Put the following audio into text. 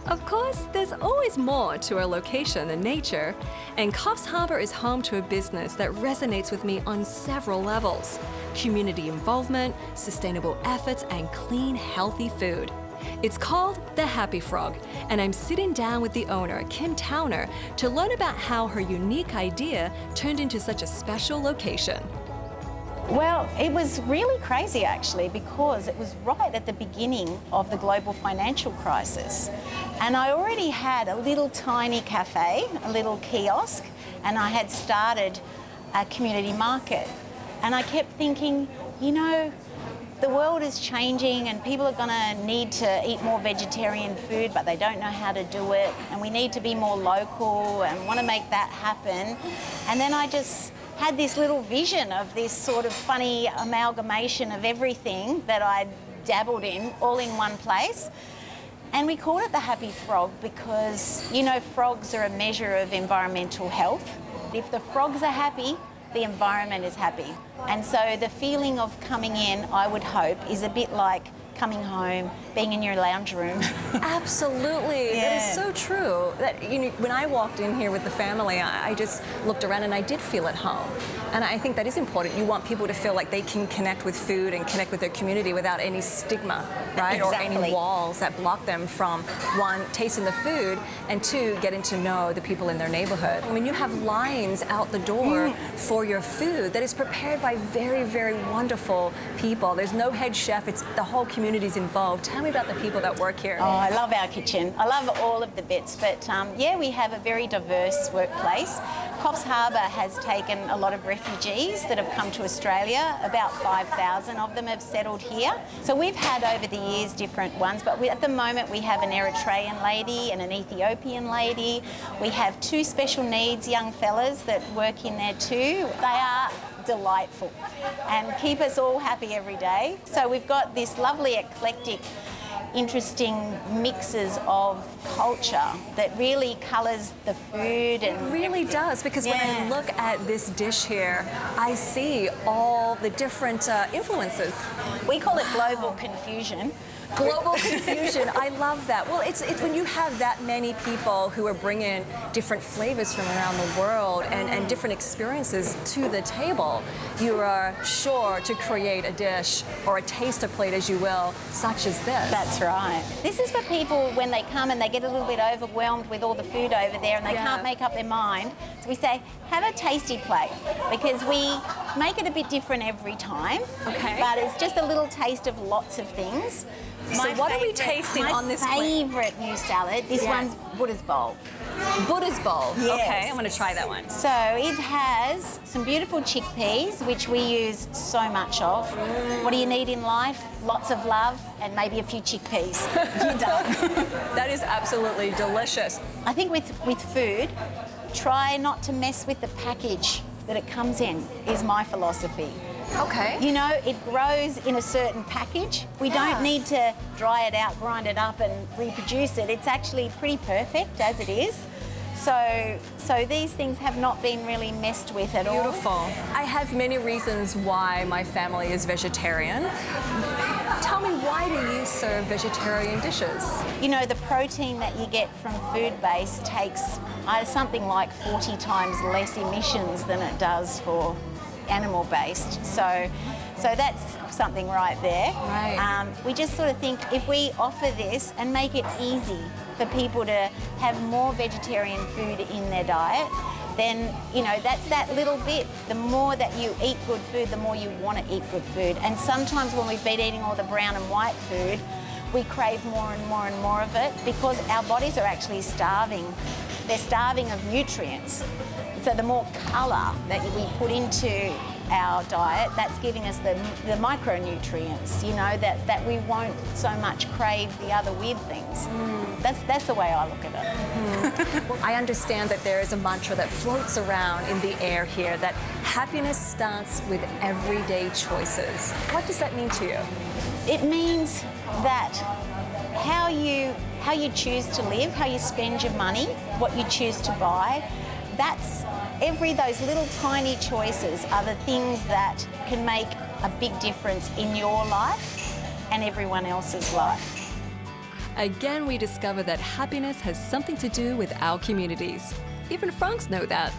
Of course, there's always more to a location than nature, and Coffs Harbour is home to a business that resonates with me on several levels: community involvement, sustainable efforts, and clean, healthy food. It's called The Happy Frog, and I'm sitting down with the owner, Kim Towner, to learn about how her unique idea turned into such a special location. Well, it was really crazy actually, because it was right at the beginning of the global financial crisis. And I already had a little tiny cafe, a little kiosk, and I had started a community market. And I kept thinking, you know, the world is changing and people are gonna need to eat more vegetarian food, but they don't know how to do it. And we need to be more local and want to make that happen. And then I just had this little vision of this sort of funny amalgamation of everything that I'd dabbled in all in one place. And we called it the Happy Frog because, you know, frogs are a measure of environmental health. If the frogs are happy, the environment is happy. And so the feeling of coming in, I would hope, is a bit like coming home, being in your lounge room. Absolutely, Yeah. that is so true. That, you know, when I walked in here with the family, I just looked around and I did feel at home. And I think that is important. You want people to feel like they can connect with food and connect with their community without any stigma, right? Exactly. Or any walls that block them from, one, tasting the food, and two, getting to know the people in their neighborhood. When you have lines out the door for your food that is prepared by very, very wonderful people. There's no head chef, it's the whole community's involved. Tell me about the people that work here. Oh, I love our kitchen. I love all of the bits, but yeah, we have a very diverse workplace. Coffs Harbour has taken a lot of refugees that have come to Australia. About 5,000 of them have settled here. So we've had over the years different ones, but at the moment we have an Eritrean lady and an Ethiopian lady. We have two special needs young fellas that work in there too. They are delightful and keep us all happy every day. So we've got this lovely eclectic, interesting mixes of culture that really colours the food. And it really does, because when I look at this dish here, I see all the different influences. We call it global confusion. Global confusion, I love that. Well, it's when you have that many people who are bringing different flavors from around the world and different experiences to the table, you are sure to create a dish or a taster plate, as you will, such as this. That's right. This is for people when they come and they get a little bit overwhelmed with all the food over there and they can't make up their mind. So we say, have a tasty plate, because we make it a bit different every time. Okay. But it's just a little taste of lots of things. So what are we tasting on this plate? My favourite new salad. This one's Buddha's bowl. Buddha's bowl. Yes. Okay, I'm going to try that one. So it has some beautiful chickpeas, which we use so much of. What do you need in life? Lots of love and maybe a few chickpeas. You're done. That is absolutely delicious. I think with food, try not to mess with the package that it comes in, is my philosophy. Okay. You know, it grows in a certain package. We don't need to dry it out, grind it up and reproduce it. It's actually pretty perfect as it is. So these things have not been really messed with at all. Beautiful. I have many reasons why my family is vegetarian. Tell me, why do you serve vegetarian dishes? You know, the protein that you get from food-based takes something like 40 times less emissions than it does for animal-based. So that's something right there. Right. We just sort of think if we offer this and make it easy for people to have more vegetarian food in their diet, then, you know, that's that little bit. The more that you eat good food, the more you want to eat good food. And sometimes when we've been eating all the brown and white food, we crave more and more and more of it because our bodies are actually starving. They're starving of nutrients. So the more colour that we put into our diet, that's giving us the micronutrients, you know, that we won't so much crave the other weird things. That's the way I look at it. Well, I understand that there is a mantra that floats around in the air here, that happiness starts with everyday choices. What does that mean to you? It means that how you choose to live, how you spend your money, what you choose to buy, that's those little tiny choices are the things that can make a big difference in your life and everyone else's life. Again, we discover that happiness has something to do with our communities. Even Francs know that.